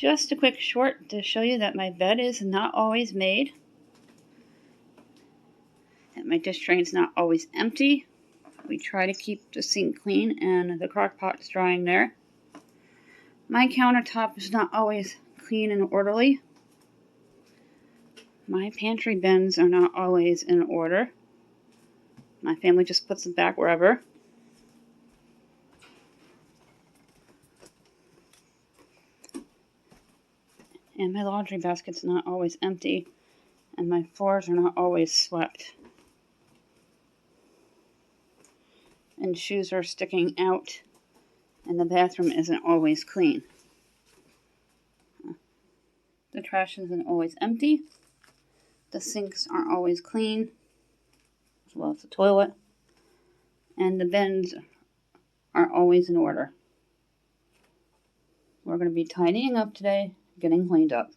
Just a quick short to show you that my bed is not always made, that my dish drain is not always empty. We try to keep the sink clean and the crock pot is drying there. My countertop is not always clean and orderly. My pantry bins are not always in order. My family just puts them back wherever. And my laundry basket's not always empty, and my floors are not always swept. And shoes are sticking out, and the bathroom isn't always clean. The trash isn't always empty. The sinks aren't always clean, as well as the toilet. And the bins aren't always in order. We're going to be tidying up today, getting cleaned up.